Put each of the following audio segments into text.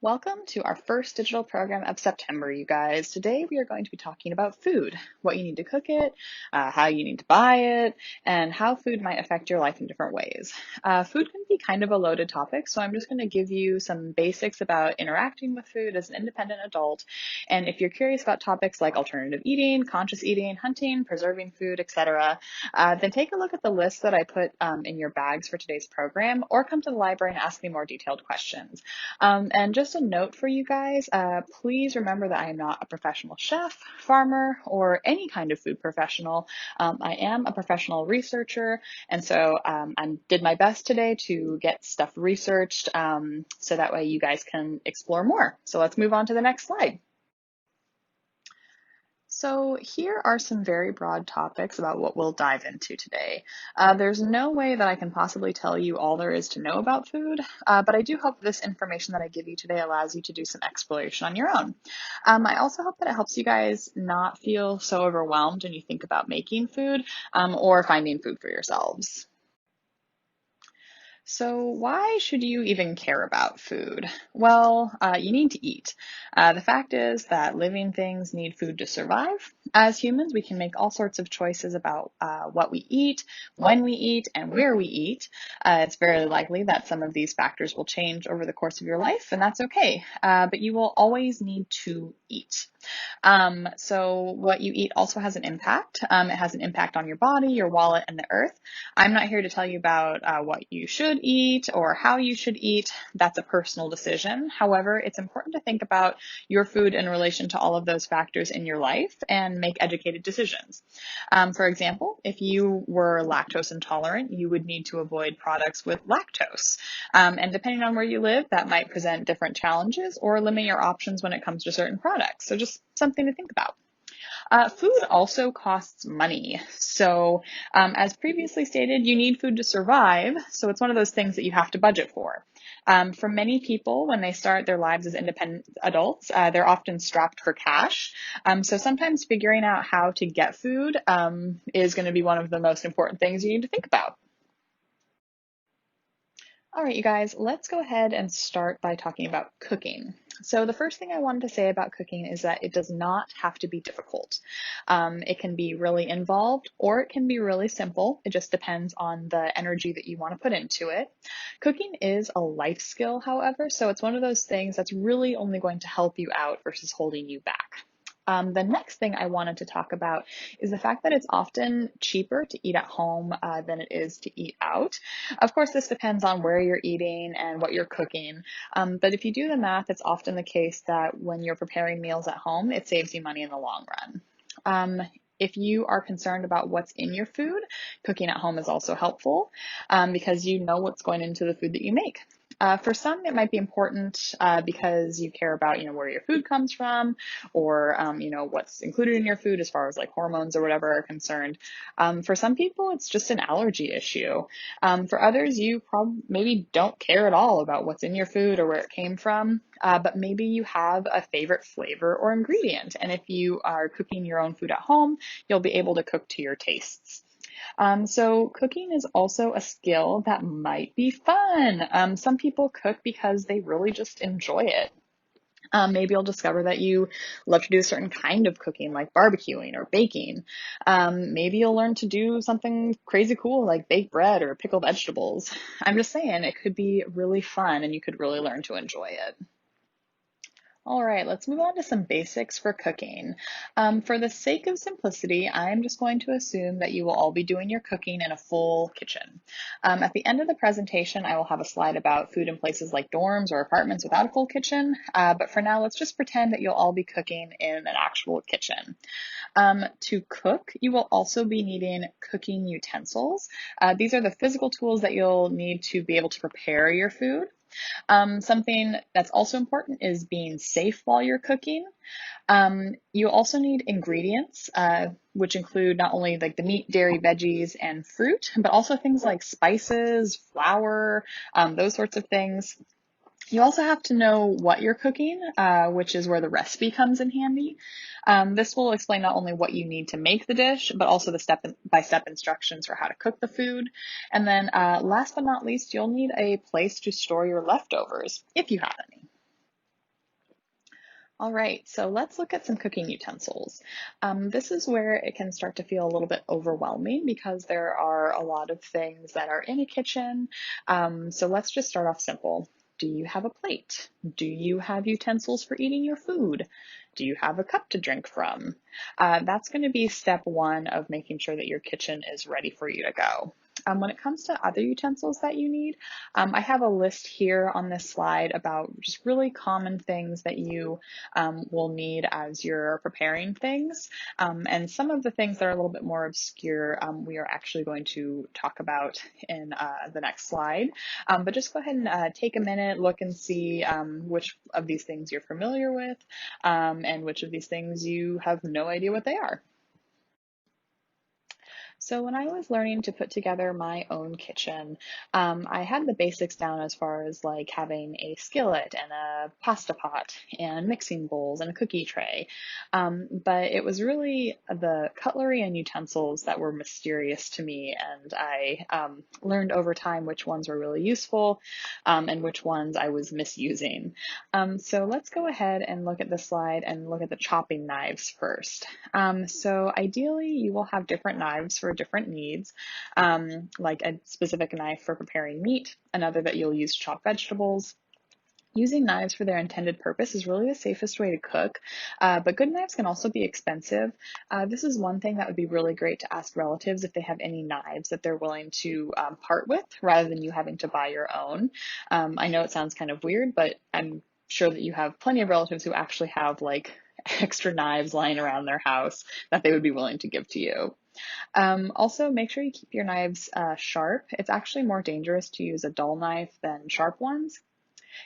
Welcome to our first digital program of September, you guys. Today we are going to be talking about food, what you need to cook it, how you need to buy it, and how food might affect your life in different ways. Food can be kind of a loaded topic, so I'm just going to give you some basics about interacting with food as an independent adult. And if you're curious about topics like alternative eating, conscious eating, hunting, preserving food, etc., then take a look at the list that I put in your bags for today's program, or come to the library and ask me more detailed questions. And just a note for you guys, please remember that I am not a professional chef, farmer, or any kind of food professional. I am a professional researcher, and so I did my best today to get stuff researched so that way you guys can explore more. So let's move on to the next slide. So here are some very broad topics about what we'll dive into today. There's no way that I can possibly tell you all there is to know about food, but I do hope this information that I give you today allows you to do some exploration on your own. I also hope that it helps you guys not feel so overwhelmed when you think about making food or finding food for yourselves. So why should you even care about food? Well, you need to eat. The fact is that living things need food to survive. As humans, we can make all sorts of choices about what we eat, when we eat, and where we eat. It's very likely that some of these factors will change over the course of your life, and that's okay. But you will always need to eat. So what you eat also has an impact. It has an impact on your body, your wallet, and the earth. I'm not here to tell you about what you should eat or how you should eat. That's a personal decision. However, it's important to think about your food in relation to all of those factors in your life and make educated decisions. For example, if you were lactose intolerant, you would need to avoid products with lactose. And depending on where you live, that might present different challenges or limit your options when it comes to certain products. So just something to think about. Food also costs money. So, as previously stated, you need food to survive. So, it's one of those things that you have to budget for. For many people, when they start their lives as independent adults, they're often strapped for cash. So, sometimes figuring out how to get food is going to be one of the most important things you need to think about. All right, you guys, let's go ahead and start by talking about cooking. So the first thing I wanted to say about cooking is that it does not have to be difficult. It can be really involved or it can be really simple. It just depends on the energy that you want to put into it. Cooking is a life skill, however, so it's one of those things that's really only going to help you out versus holding you back. The next thing I wanted to talk about is the fact that it's often cheaper to eat at home than it is to eat out. Of course, this depends on where you're eating and what you're cooking. But if you do the math, it's often the case that when you're preparing meals at home, it saves you money in the long run. If you are concerned about what's in your food, cooking at home is also helpful because you know what's going into the food that you make. For some, it might be important because you care about, where your food comes from or, what's included in your food as far as like hormones or whatever are concerned. For some people, it's just an allergy issue. For others, you probably maybe don't care at all about what's in your food or where it came from, but maybe you have a favorite flavor or ingredient. And if you are cooking your own food at home, you'll be able to cook to your tastes. So cooking is also a skill that might be fun. Some people cook because they really just enjoy it. Maybe you'll discover that you love to do a certain kind of cooking, like barbecuing or baking. Maybe you'll learn to do something crazy cool, like bake bread or pickle vegetables. I'm just saying, it could be really fun and you could really learn to enjoy it. All right, let's move on to some basics for cooking. For the sake of simplicity, I'm just going to assume that you will all be doing your cooking in a full kitchen. At the end of the presentation, I will have a slide about food in places like dorms or apartments without a full kitchen, but for now, let's just pretend that you'll all be cooking in an actual kitchen. To cook, you will also be needing cooking utensils. These are the physical tools that you'll need to be able to prepare your food. Something that's also important is being safe while you're cooking. You also need ingredients, which include not only like the meat, dairy, veggies, and fruit, but also things like spices, flour, those sorts of things. You also have to know what you're cooking, which is where the recipe comes in handy. This will explain not only what you need to make the dish, but also the step-by-step instructions for how to cook the food. And then last but not least, you'll need a place to store your leftovers, if you have any. All right, so let's look at some cooking utensils. This is where it can start to feel a little bit overwhelming because there are a lot of things that are in a kitchen. So let's just start off simple. Do you have a plate? Do you have utensils for eating your food? Do you have a cup to drink from? That's going to be step one of making sure that your kitchen is ready for you to go. When it comes to other utensils that you need, I have a list here on this slide about just really common things that you will need as you're preparing things. And some of the things that are a little bit more obscure, we are actually going to talk about in the next slide. But just go ahead and take a minute, look and see which of these things you're familiar with and which of these things you have no idea what they are. So when I was learning to put together my own kitchen, I had the basics down as far as like having a skillet and a pasta pot and mixing bowls and a cookie tray. But it was really the cutlery and utensils that were mysterious to me, and I learned over time which ones were really useful and which ones I was misusing. So let's go ahead and look at the slide and look at the chopping knives first. So ideally, you will have different knives for different needs, like a specific knife for preparing meat, another that you'll use to chop vegetables. Using knives for their intended purpose is really the safest way to cook, but good knives can also be expensive. This is one thing that would be really great to ask relatives if they have any knives that they're willing to part with, rather than you having to buy your own. I know it sounds kind of weird, but I'm sure that you have plenty of relatives who actually have like extra knives lying around their house that they would be willing to give to you. Also, make sure you keep your knives sharp. It's actually more dangerous to use a dull knife than sharp ones.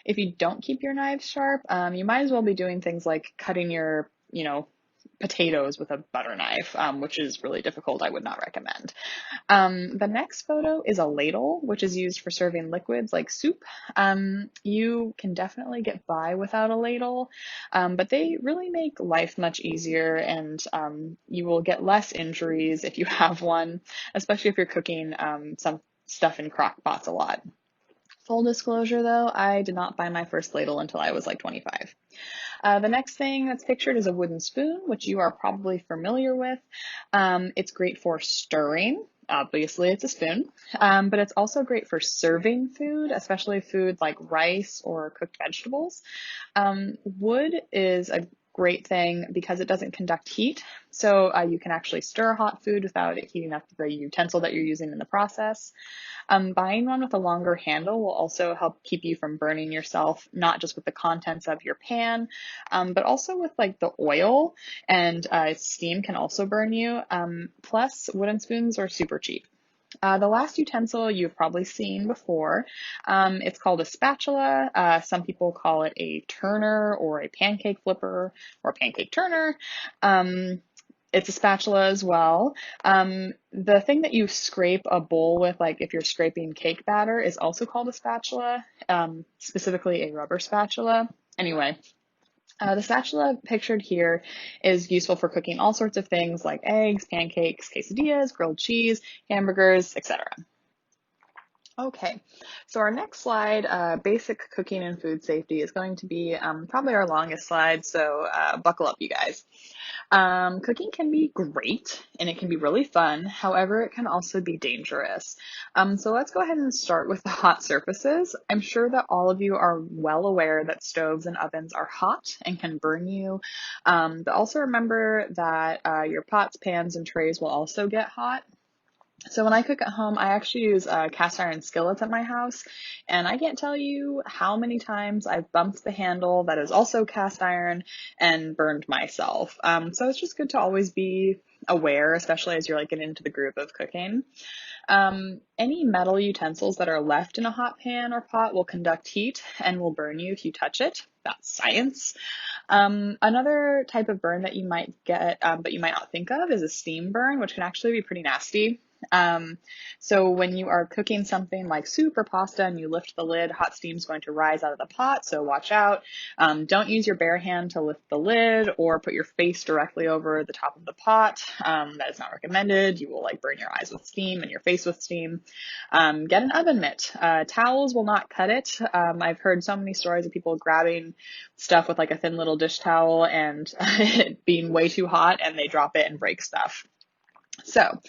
If you don't keep your knives sharp, you might as well be doing things like cutting your, potatoes with a butter knife, which is really difficult. I would not recommend. The next photo is a ladle, which is used for serving liquids like soup. You can definitely get by without a ladle, but they really make life much easier, and you will get less injuries if you have one, especially if you're cooking some stuff in crock pots a lot. Full disclosure though, I did not buy my first ladle until I was like 25. The next thing that's pictured is a wooden spoon, which you are probably familiar with. It's great for stirring. Obviously, it's a spoon, but it's also great for serving food, especially food like rice or cooked vegetables. Wood is a great thing because it doesn't conduct heat, so you can actually stir hot food without it heating up the utensil that you're using in the process. Buying one with a longer handle will also help keep you from burning yourself, not just with the contents of your pan, but also with like the oil, and steam can also burn you. Plus, wooden spoons are super cheap. The last utensil you've probably seen before, it's called a spatula. Some people call it a turner or a pancake flipper or pancake turner. It's a spatula as well. The thing that you scrape a bowl with, like if you're scraping cake batter, is also called a spatula, specifically a rubber spatula. Anyway, the spatula pictured here is useful for cooking all sorts of things like eggs, pancakes, quesadillas, grilled cheese, hamburgers, etc. Okay, so our next slide, basic cooking and food safety, is going to be probably our longest slide, so buckle up, you guys. Cooking can be great and it can be really fun. However, it can also be dangerous. So let's go ahead and start with the hot surfaces. I'm sure that all of you are well aware that stoves and ovens are hot and can burn you. But also remember that your pots, pans, and trays will also get hot. So when I cook at home, I actually use cast iron skillets at my house, and I can't tell you how many times I've bumped the handle that is also cast iron and burned myself. So it's just good to always be aware, especially as you're like getting into the groove of cooking. Any metal utensils that are left in a hot pan or pot will conduct heat and will burn you if you touch it. That's science. Another type of burn that you might get, but you might not think of, is a steam burn, which can actually be pretty nasty. Um, so when you are cooking something like soup or pasta and you lift the lid, hot steam is going to rise out of the pot, so watch out. Don't use your bare hand to lift the lid or put your face directly over the top of the pot. That is not recommended. You will like burn your eyes with steam and your face with steam. Get an oven mitt. Towels will not cut it. I've heard so many stories of people grabbing stuff with like a thin little dish towel and it being way too hot and they drop it and break stuff. So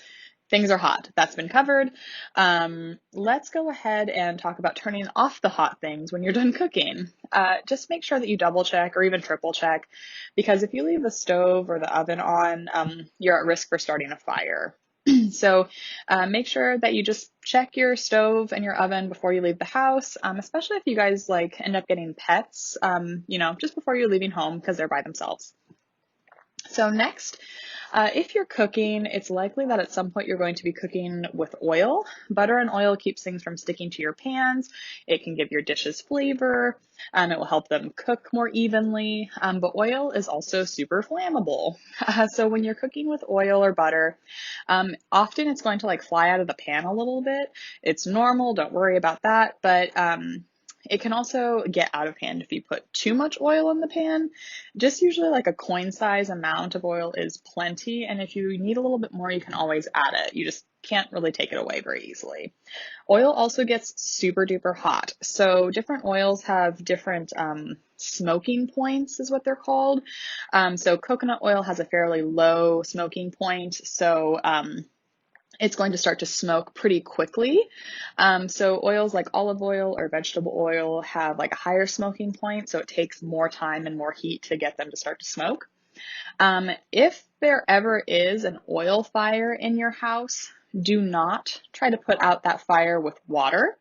things are hot. That's been covered. Let's go ahead and talk about turning off the hot things when you're done cooking. Just make sure that you double check or even triple check, because if you leave the stove or the oven on, you're at risk for starting a fire. So make sure that you just check your stove and your oven before you leave the house, especially if you guys like end up getting pets, just before you're leaving home because they're by themselves. So next, if you're cooking, it's likely that at some point you're going to be cooking with oil. Butter and oil keeps things from sticking to your pans. It can give your dishes flavor. It will help them cook more evenly. But oil is also super flammable. So when you're cooking with oil or butter, often it's going to like fly out of the pan a little bit. It's normal. Don't worry about that. But it can also get out of hand if you put too much oil in the pan. Just usually like a coin size amount of oil is plenty. And if you need a little bit more, you can always add it. You just can't really take it away very easily. Oil also gets super duper hot. So different oils have different smoking points is what they're called. So coconut oil has a fairly low smoking point. So it's going to start to smoke pretty quickly. So oils like olive oil or vegetable oil have like a higher smoking point, so it takes more time and more heat to get them to start to smoke. If there ever is an oil fire in your house, do not try to put out that fire with water.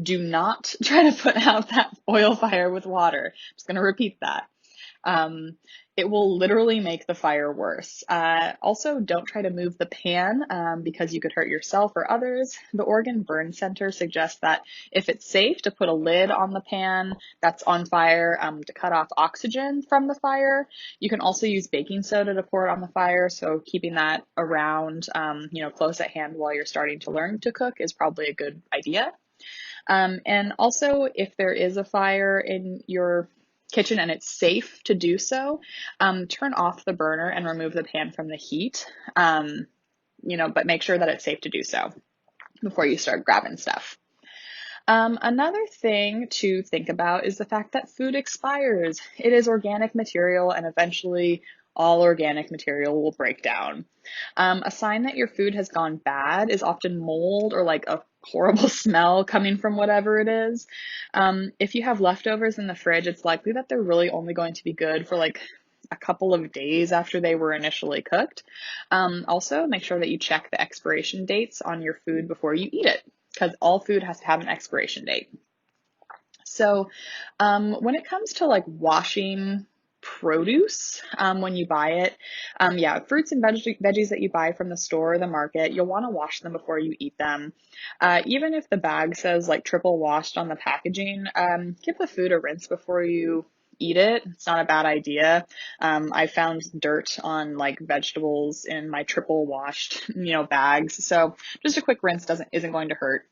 Do not try to put out that oil fire with water. I'm just going to repeat that. It will literally make the fire worse. Also, don't try to move the pan because you could hurt yourself or others. The Oregon Burn Center suggests that if it's safe to put a lid on the pan that's on fire to cut off oxygen from the fire. You can also use baking soda to pour it on the fire. So keeping that around, close at hand while you're starting to learn to cook is probably a good idea. And also, if there is a fire in your kitchen and it's safe to do so, turn off the burner and remove the pan from the heat, but make sure that it's safe to do so before you start grabbing stuff. Another thing to think about is the fact that food expires. It is organic material and eventually all organic material will break down. A sign that your food has gone bad is often mold or like a horrible smell coming from whatever it is. If you have leftovers in the fridge, it's likely that they're really only going to be good for like a couple of days after they were initially cooked. Also, make sure that you check the expiration dates on your food before you eat it, because all food has to have an expiration date. So when it comes to like washing produce when you buy it, fruits and veggies that you buy from the store or the market, you'll want to wash them before you eat them. Even if the bag says like triple washed on the packaging, give the food a rinse before you eat it. It's not a bad idea. I found dirt on like vegetables in my triple washed, bags. So just a quick rinse isn't going to hurt.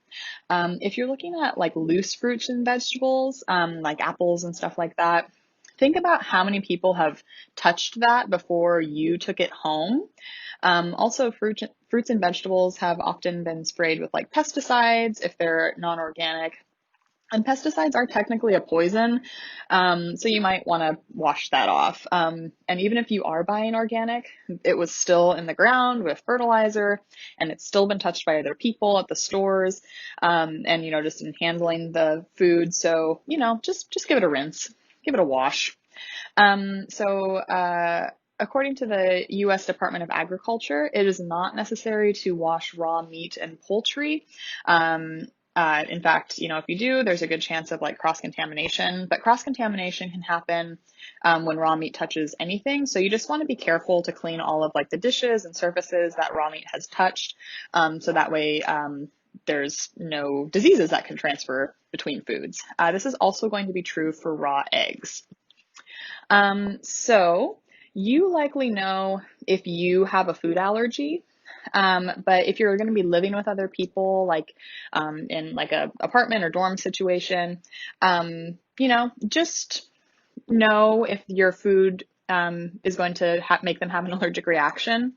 If you're looking at like loose fruits and vegetables, like apples and stuff like that, think about how many people have touched that before you took it home. Also, fruits and vegetables have often been sprayed with like pesticides if they're non-organic. And pesticides are technically a poison, so you might want to wash that off. And even if you are buying organic, it was still in the ground with fertilizer, and it's still been touched by other people at the stores, and just in handling the food. So just give it a rinse, give it a wash. According to the U.S. Department of Agriculture, it is not necessary to wash raw meat and poultry. In fact, if you do, there's a good chance of like cross-contamination, but cross-contamination can happen when raw meat touches anything. So you just want to be careful to clean all of like the dishes and surfaces that raw meat has touched. So that way, there's no diseases that can transfer between foods. This is also going to be true for raw eggs. So you likely know if you have a food allergy. But if you're going to be living with other people, like in like a apartment or dorm situation, just know if your food is going to make them have an allergic reaction.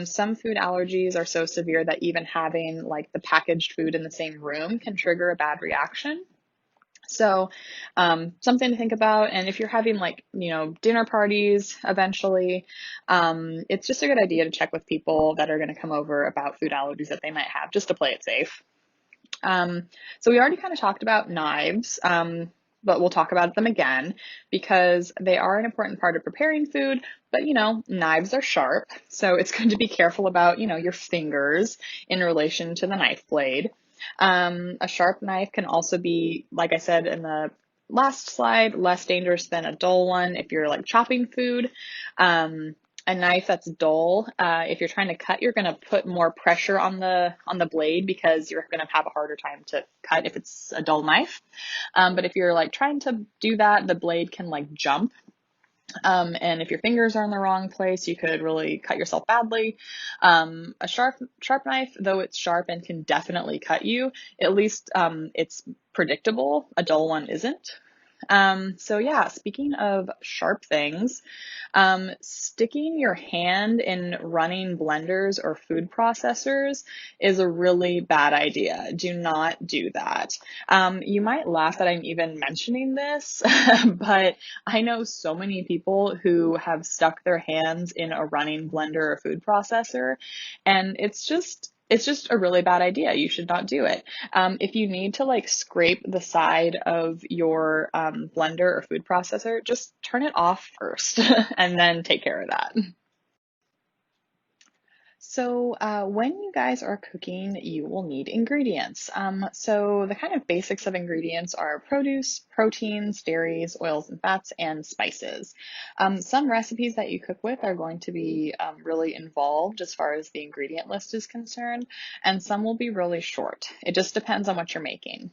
Some food allergies are so severe that even having like the packaged food in the same room can trigger a bad reaction. So, something to think about. And if you're having like, dinner parties eventually, it's just a good idea to check with people that are going to come over about food allergies that they might have, just to play it safe. So we already kind of talked about knives, but we'll talk about them again because they are an important part of preparing food. But knives are sharp, so it's good to be careful about, your fingers in relation to the knife blade. A sharp knife can also be, like I said in the last slide, less dangerous than a dull one if you're like chopping food. A knife that's dull, if you're trying to cut, you're going to put more pressure on the blade because you're going to have a harder time to cut if it's a dull knife. But if you're like trying to do that, the blade can like jump. And if your fingers are in the wrong place, you could really cut yourself badly. A sharp knife, though it's sharp and can definitely cut you, at least it's predictable. A dull one isn't. So yeah, speaking of sharp things, sticking your hand in running blenders or food processors is a really bad idea. Do not do that. You might laugh that I'm even mentioning this, but I know so many people who have stuck their hands in a running blender or food processor, and it's just a really bad idea. You should not do it. If you need to like scrape the side of your blender or food processor, just turn it off first and then take care of that. So, when you guys are cooking, you will need ingredients. So the kind of basics of ingredients are produce, proteins, dairies, oils and fats, and spices. Some recipes that you cook with are going to be really involved as far as the ingredient list is concerned, and some will be really short. It just depends on what you're making.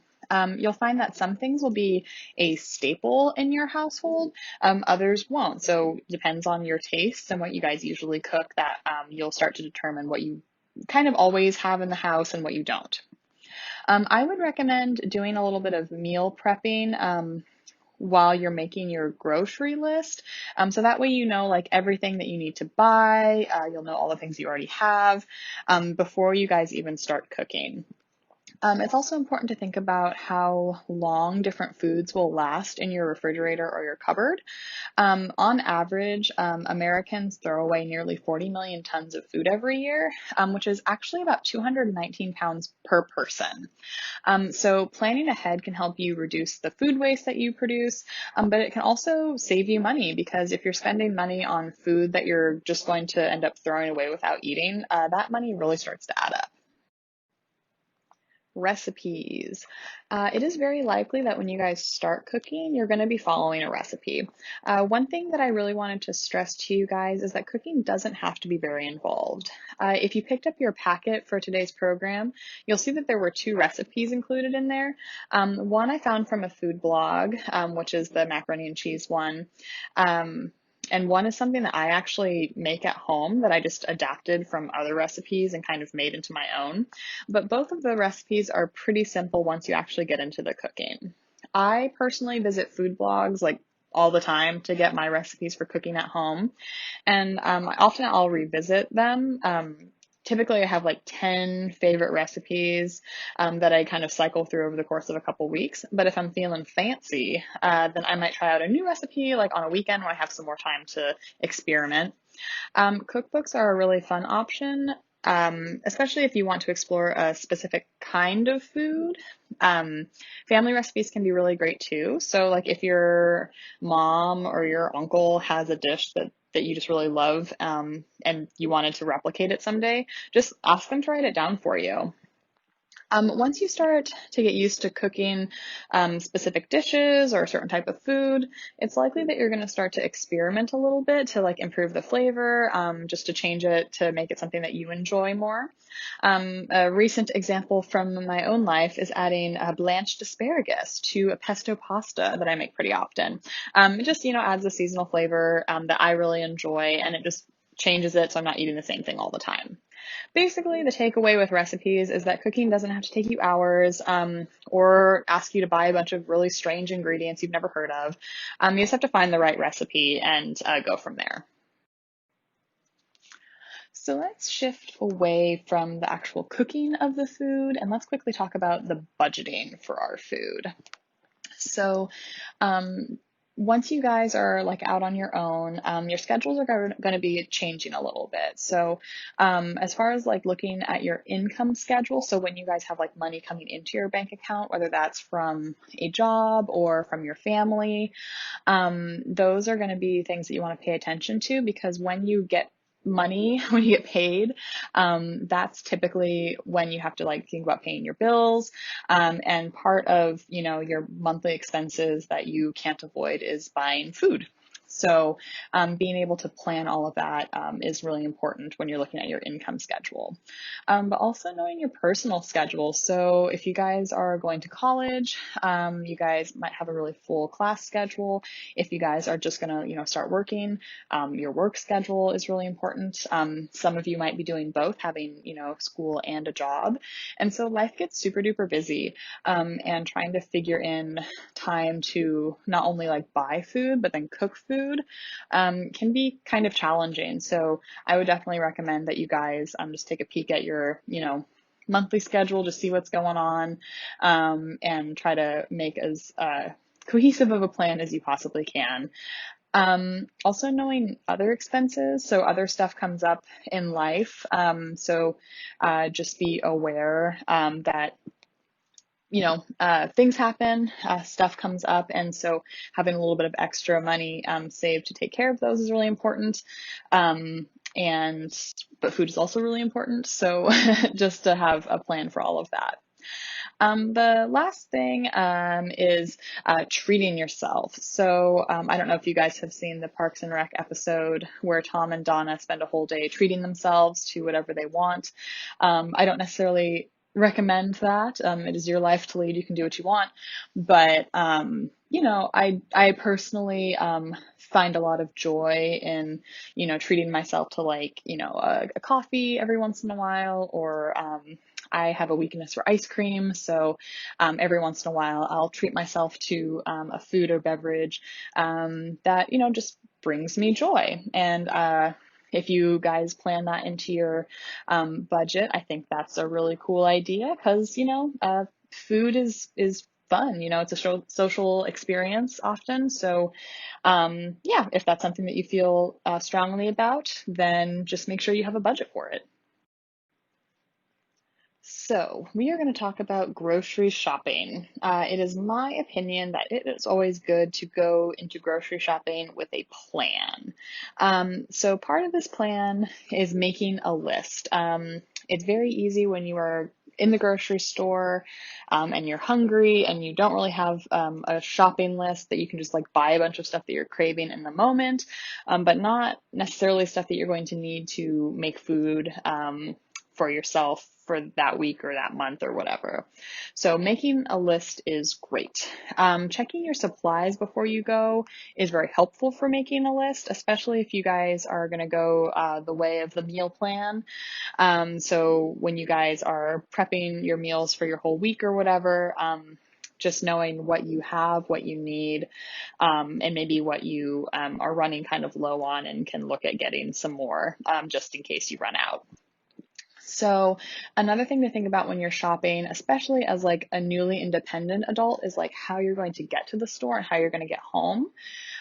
You'll find that some things will be a staple in your household, others won't. So depends on your tastes and what you guys usually cook that you'll start to determine what you kind of always have in the house and what you don't. I would recommend doing a little bit of meal prepping while you're making your grocery list. So that way you know like everything that you need to buy, you'll know all the things you already have before you guys even start cooking. It's also important to think about how long different foods will last in your refrigerator or your cupboard. On average, Americans throw away nearly 40 million tons of food every year, which is actually about 219 pounds per person. So planning ahead can help you reduce the food waste that you produce, but it can also save you money because if you're spending money on food that you're just going to end up throwing away without eating, that money really starts to add up. Recipes. It is very likely that when you guys start cooking, you're going to be following a recipe. One thing that I really wanted to stress to you guys is that cooking doesn't have to be very involved. If you picked up your packet for today's program, you'll see that there were two recipes included in there. One I found from a food blog, which is the macaroni and cheese one. And one is something that I actually make at home that I just adapted from other recipes and kind of made into my own. But both of the recipes are pretty simple once you actually get into the cooking. I personally visit food blogs like all the time to get my recipes for cooking at home. And often I'll revisit them. Typically, I have like 10 favorite recipes that I kind of cycle through over the course of a couple weeks. But if I'm feeling fancy, then I might try out a new recipe like on a weekend when I have some more time to experiment. Cookbooks are a really fun option, especially if you want to explore a specific kind of food. Family recipes can be really great too. So like if your mom or your uncle has a dish that you just really love, and you wanted to replicate it someday, just ask them to write it down for you. Once you start to get used to cooking specific dishes or a certain type of food, it's likely that you're going to start to experiment a little bit to like improve the flavor, just to change it to make it something that you enjoy more. A recent example from my own life is adding blanched asparagus to a pesto pasta that I make pretty often. It just, adds a seasonal flavor that I really enjoy, and it just changes it so I'm not eating the same thing all the time. Basically, the takeaway with recipes is that cooking doesn't have to take you hours, or ask you to buy a bunch of really strange ingredients you've never heard of. You just have to find the right recipe and go from there. So let's shift away from the actual cooking of the food and let's quickly talk about the budgeting for our food. So, um, once you guys are like out on your own, your schedules are going to be changing a little bit. So, as far as like looking at your income schedule, so when you guys have like money coming into your bank account, whether that's from a job or from your family, those are going to be things that you want to pay attention to because when you get money, when you get paid, that's typically when you have to like think about paying your bills. And part of, your monthly expenses that you can't avoid is buying food. So being able to plan all of that is really important when you're looking at your income schedule. But also knowing your personal schedule. So if you guys are going to college, you guys might have a really full class schedule. If you guys are just going to, start working, your work schedule is really important. Some of you might be doing both, having, school and a job. And so life gets super duper busy, and trying to figure in time to not only like buy food, but then cook food, can be kind of challenging. So I would definitely recommend that you guys, just take a peek at your, monthly schedule to see what's going on, and try to make as, cohesive of a plan as you possibly can. Also knowing other expenses, so other stuff comes up in life. So just be aware that things happen, stuff comes up, and so having a little bit of extra money saved to take care of those is really important. But food is also really important, so just to have a plan for all of that. The last thing is treating yourself. So I don't know if you guys have seen the Parks and Rec episode where Tom and Donna spend a whole day treating themselves to whatever they want. I don't necessarily recommend that. It is your life to lead. You can do what you want. But, I personally find a lot of joy in, treating myself to like, a coffee every once in a while, or I have a weakness for ice cream, so every once in a while I'll treat myself to a food or beverage that just brings me joy. And if you guys plan that into your budget, I think that's a really cool idea because food is fun. It's a social experience often. So yeah, if that's something that you feel strongly about, then just make sure you have a budget for it. So, we are going to talk about grocery shopping. It is my opinion that it is always good to go into grocery shopping with a plan. So, part of this plan is making a list. It's very easy when you are in the grocery store and you're hungry and you don't really have a shopping list that you can just like buy a bunch of stuff that you're craving in the moment, but not necessarily stuff that you're going to need to make food for yourself for that week or that month or whatever. So making a list is great. Checking your supplies before you go is very helpful for making a list, especially if you guys are going to go the way of the meal plan. So when you guys are prepping your meals for your whole week or whatever, just knowing what you have, what you need, and maybe what you are running kind of low on and can look at getting some more just in case you run out. So another thing to think about when you're shopping, especially as like a newly independent adult, is like how you're going to get to the store and how you're going to get home.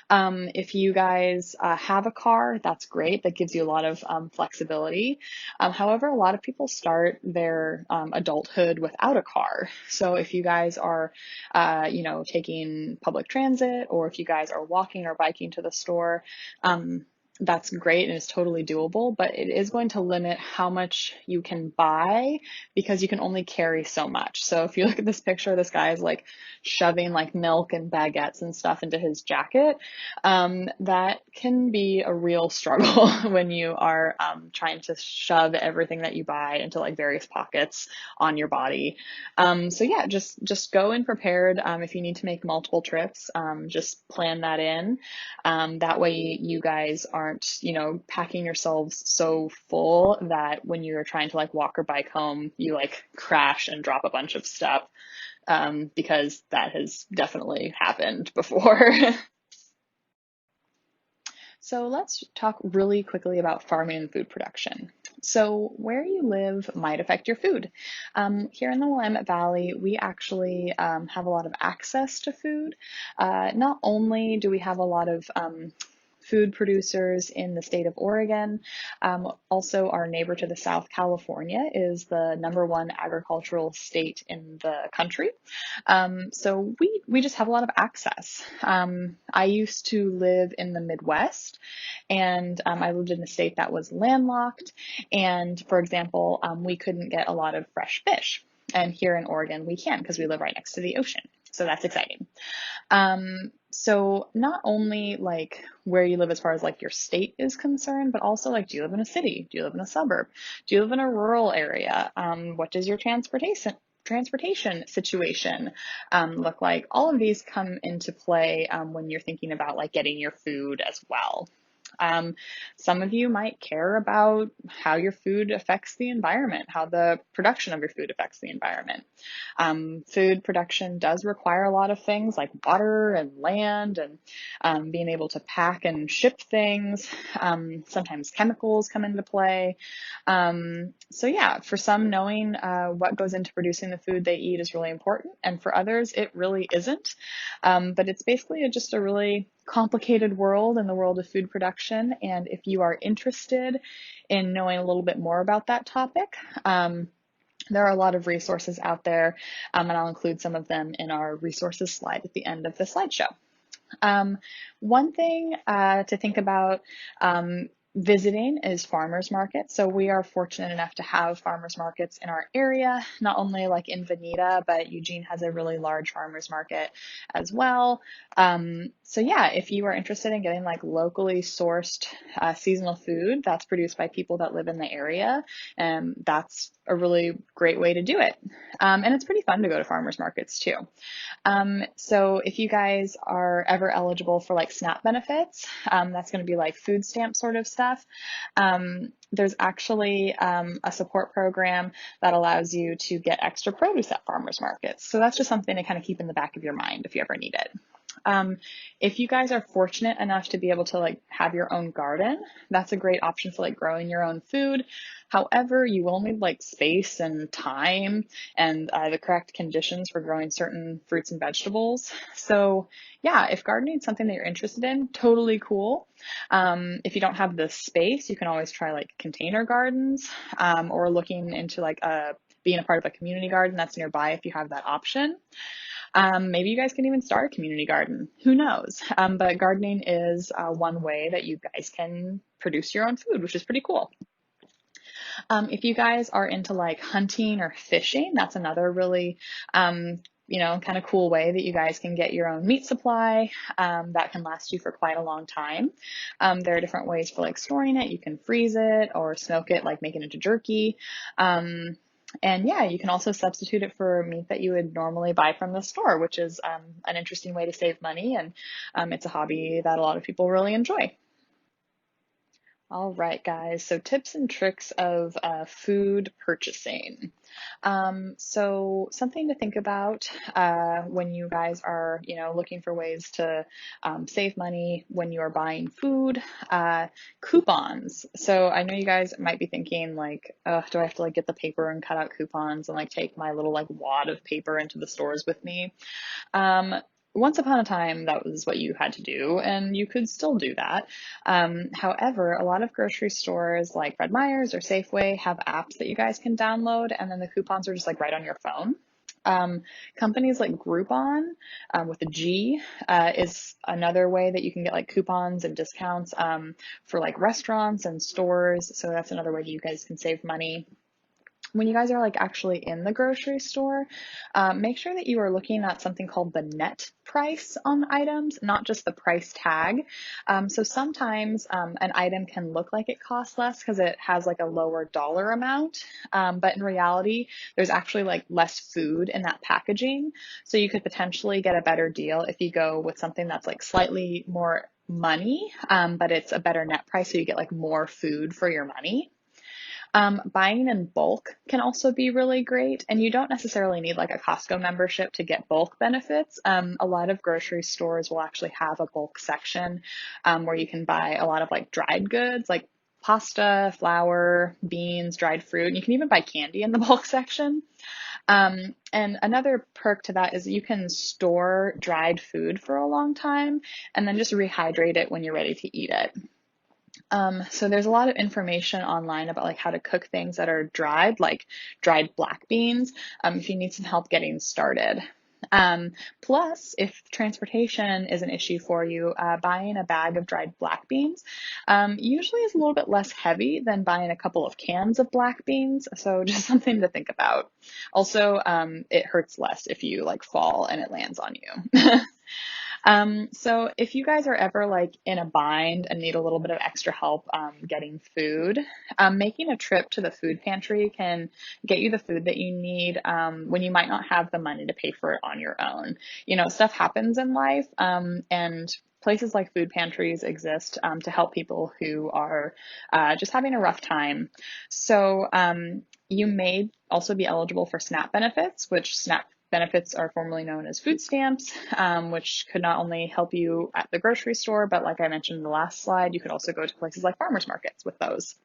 If you guys have a car, that's great. That gives you a lot of flexibility. However, a lot of people start their adulthood without a car. So if you guys are, taking public transit, or if you guys are walking or biking to the store, that's great and is totally doable, but it is going to limit how much you can buy because you can only carry so much. So if you look at this picture, this guy is like shoving like milk and baguettes and stuff into his jacket. That can be a real struggle when you are trying to shove everything that you buy into like various pockets on your body. So yeah, just go in prepared. If you need to make multiple trips, just plan that in. That way you guys are aren't, packing yourselves so full that when you're trying to like walk or bike home, you like crash and drop a bunch of stuff, because that has definitely happened before. So let's talk really quickly about farming and food production. So where you live might affect your food. Here in the Willamette Valley, we actually have a lot of access to food. Not only do we have a lot of food producers in the state of Oregon. Also, our neighbor to the south, California, is the #1 agricultural state in the country. So we just have a lot of access. I used to live in the Midwest, and I lived in a state that was landlocked. And for example, we couldn't get a lot of fresh fish. And here in Oregon, we can because we live right next to the ocean. So that's exciting. So not only like where you live as far as like your state is concerned, but also like, do you live in a city? Do you live in a suburb? Do you live in a rural area? What does your transportation situation look like? All of these come into play when you're thinking about like getting your food as well. Some of you might care about how your food affects the environment, how the production of your food affects the environment. Food production does require a lot of things like water and land and being able to pack and ship things. Sometimes chemicals come into play. So yeah, for some, knowing what goes into producing the food they eat is really important, and for others, it really isn't. But it's basically just a really complicated world in the world of food production. And if you are interested in knowing a little bit more about that topic, there are a lot of resources out there, and I'll include some of them in our resources slide at the end of the slideshow. One thing to think about visiting is farmers markets. So we are fortunate enough to have farmers markets in our area, not only like in Veneta, but Eugene has a really large farmers market as well. So yeah, if you are interested in getting like locally sourced seasonal food that's produced by people that live in the area, that's a really great way to do it. And it's pretty fun to go to farmers markets too. So if you guys are ever eligible for like SNAP benefits, that's going to be like food stamp sort of stuff. There's actually a support program that allows you to get extra produce at farmers markets. So that's just something to kind of keep in the back of your mind if you ever need it. If you guys are fortunate enough to be able to like have your own garden, that's a great option for like growing your own food. However, you will need like space and time and the correct conditions for growing certain fruits and vegetables. So yeah, if gardening is something that you're interested in, totally cool. If you don't have the space, you can always try like container gardens, or looking into like being a part of a community garden that's nearby if you have that option. Maybe you guys can even start a community garden. Who knows? But gardening is one way that you guys can produce your own food, which is pretty cool. If you guys are into like hunting or fishing, that's another really, kind of cool way that you guys can get your own meat supply that can last you for quite a long time. There are different ways for like storing it. You can freeze it or smoke it, like make it into jerky. And yeah, you can also substitute it for meat that you would normally buy from the store, which is an interesting way to save money. And it's a hobby that a lot of people really enjoy. All right, guys. So tips and tricks of food purchasing. So something to think about when you guys are, looking for ways to save money when you are buying food. Coupons. So I know you guys might be thinking like, do I have to like get the paper and cut out coupons and like take my little like wad of paper into the stores with me? Once upon a time, that was what you had to do, and you could still do that. However, a lot of grocery stores like Fred Meyer's or Safeway have apps that you guys can download, and then the coupons are just like right on your phone. Companies like Groupon, with a G, is another way that you can get like coupons and discounts for like restaurants and stores. So that's another way that you guys can save money. When you guys are like actually in the grocery store, make sure that you are looking at something called the net price on items, not just the price tag. So sometimes an item can look like it costs less because it has like a lower dollar amount, but in reality, there's actually like less food in that packaging. So you could potentially get a better deal if you go with something that's like slightly more money, but it's a better net price, so you get like more food for your money. Buying in bulk can also be really great, and you don't necessarily need like a Costco membership to get bulk benefits. A lot of grocery stores will actually have a bulk section where you can buy a lot of like dried goods, like pasta, flour, beans, dried fruit, and you can even buy candy in the bulk section. And another perk to that is you can store dried food for a long time and then just rehydrate it when you're ready to eat it. So there's a lot of information online about like how to cook things that are dried, like dried black beans, if you need some help getting started. Plus, if transportation is an issue for you, buying a bag of dried black beans usually is a little bit less heavy than buying a couple of cans of black beans. So just something to think about. Also, it hurts less if you like fall and it lands on you. So if you guys are ever like in a bind and need a little bit of extra help getting food, making a trip to the food pantry can get you the food that you need when you might not have the money to pay for it on your own. You know, stuff happens in life, and places like food pantries exist to help people who are just having a rough time. So you may also be eligible for SNAP benefits, which SNAP benefits are formerly known as food stamps, which could not only help you at the grocery store, but like I mentioned in the last slide, you could also go to places like farmers markets with those.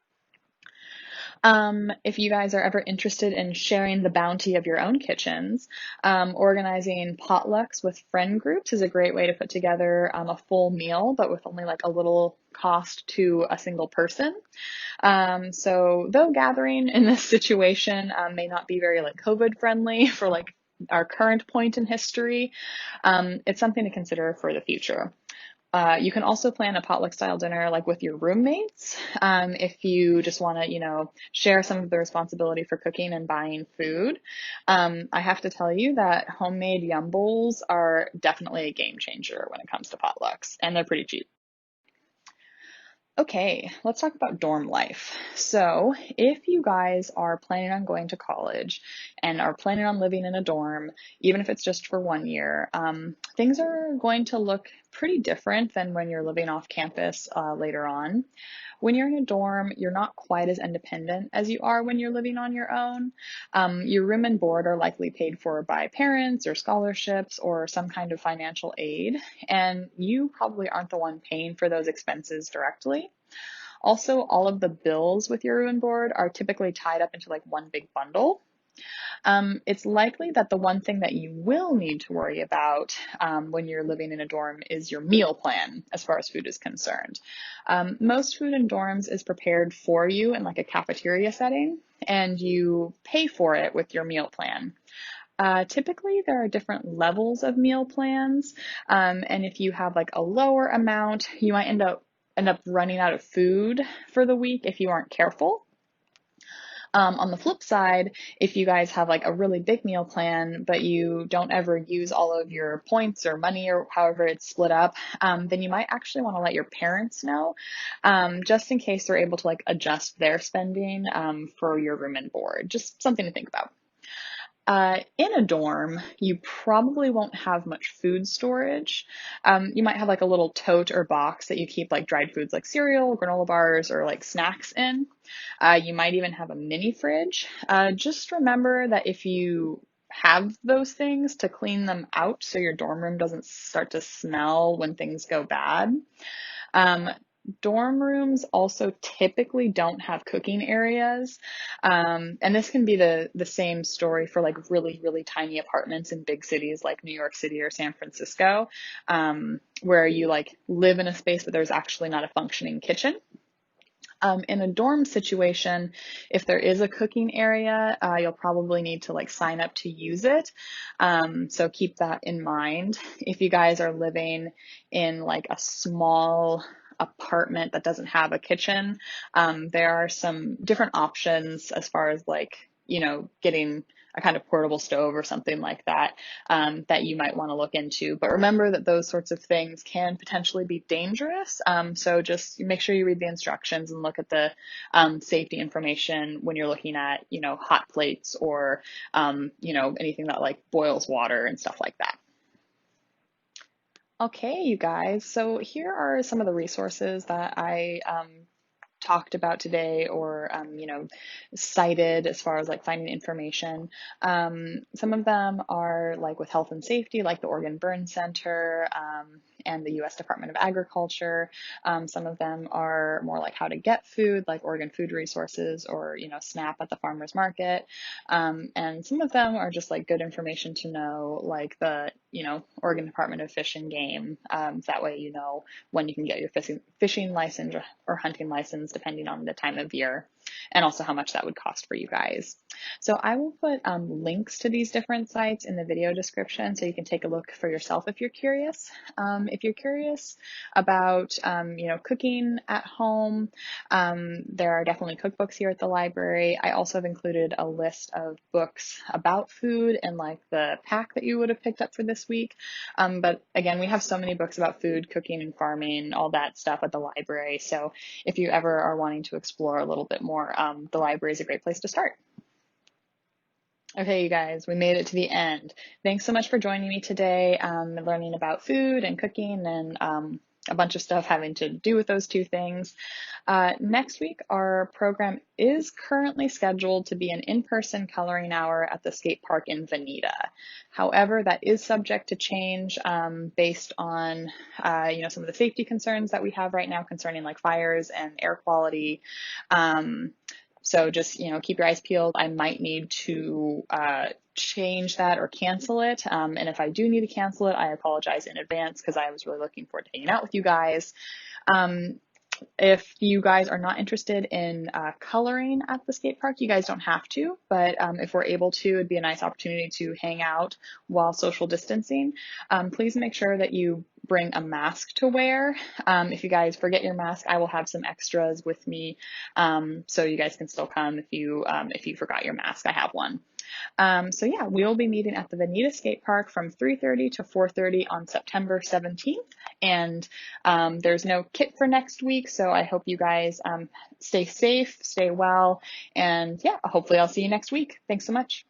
If you guys are ever interested in sharing the bounty of your own kitchens, organizing potlucks with friend groups is a great way to put together a full meal, but with only like a little cost to a single person. So though gathering in this situation may not be very like COVID friendly for like our current point in history, it's something to consider for the future. You can also plan a potluck style dinner like with your roommates if you just want to, you know, share some of the responsibility for cooking and buying food. I have to tell you that homemade yum bowls are definitely a game changer when it comes to potlucks, and they're pretty cheap. Okay, let's talk about dorm life. So, if you guys are planning on going to college and are planning on living in a dorm, even if it's just for 1 year, things are going to look pretty different than when you're living off campus later on. When you're in a dorm, you're not quite as independent as you are when you're living on your own. Your room and board are likely paid for by parents or scholarships or some kind of financial aid, and you probably aren't the one paying for those expenses directly. Also, all of the bills with your room and board are typically tied up into like one big bundle. It's likely that the one thing that you will need to worry about when you're living in a dorm is your meal plan as far as food is concerned. Most food in dorms is prepared for you in like a cafeteria setting, and you pay for it with your meal plan. Typically, there are different levels of meal plans, and if you have like a lower amount, you might end up running out of food for the week if you aren't careful. On the flip side, if you guys have like a really big meal plan, but you don't ever use all of your points or money or however it's split up, then you might actually want to let your parents know, just in case they're able to like adjust their spending for your room and board. Just something to think about. In a dorm, you probably won't have much food storage. You might have like a little tote or box that you keep like dried foods like cereal, granola bars, or like snacks in. You might even have a mini fridge. Just remember that if you have those things, to clean them out so your dorm room doesn't start to smell when things go bad. Um, Dorm rooms also typically don't have cooking areas. And this can be the same story for like really, really tiny apartments in big cities like New York City or San Francisco, where you like live in a space, but there's actually not a functioning kitchen. In a dorm situation, if there is a cooking area, you'll probably need to like sign up to use it. So keep that in mind. If you guys are living in like a small apartment that doesn't have a kitchen, there are some different options as far as like, you know, getting a kind of portable stove or something like that, that you might want to look into. But remember that those sorts of things can potentially be dangerous. So just make sure you read the instructions and look at the safety information when you're looking at, you know, hot plates or, you know, anything that like boils water and stuff like that. Okay, you guys. So here are some of the resources that I talked about today or cited as far as like finding information. Some of them are like with health and safety, like the Oregon Burn Center and the US Department of Agriculture. Some of them are more like how to get food, like Oregon Food Resources or SNAP at the farmers market. And some of them are just like good information to know, like the Oregon Department of Fish and Game. That way when you can get your fishing license or hunting license, depending on the time of year, and also how much that would cost for you guys. So I will put links to these different sites in the video description so you can take a look for yourself if you're curious. If you're curious about, cooking at home, there are definitely cookbooks here at the library. I also have included a list of books about food and like the pack that you would have picked up for this week. But again, we have so many books about food, cooking, and farming, all that stuff at the library. So if you ever are wanting to explore a little bit more, the library is a great place to start. Okay, you guys, we made it to the end. Thanks so much for joining me today, learning about food and cooking and a bunch of stuff having to do with those two things. Next week, our program is currently scheduled to be an in-person coloring hour at the skate park in Veneta. However, that is subject to change based on some of the safety concerns that we have right now concerning like fires and air quality. So just, keep your eyes peeled. I might need to change that or cancel it. And if I do need to cancel it, I apologize in advance because I was really looking forward to hanging out with you guys. If you guys are not interested in coloring at the skate park, you guys don't have to, but if we're able to, it'd be a nice opportunity to hang out while social distancing. Please make sure that you bring a mask to wear. If you guys forget your mask, I will have some extras with me, so you guys can still come if you forgot your mask. I have one. So yeah, we will be meeting at the Veneta Skate Park from 3:30 to 4:30 on September 17th. And there's no kit for next week, so I hope you guys stay safe, stay well, and yeah, hopefully I'll see you next week. Thanks so much.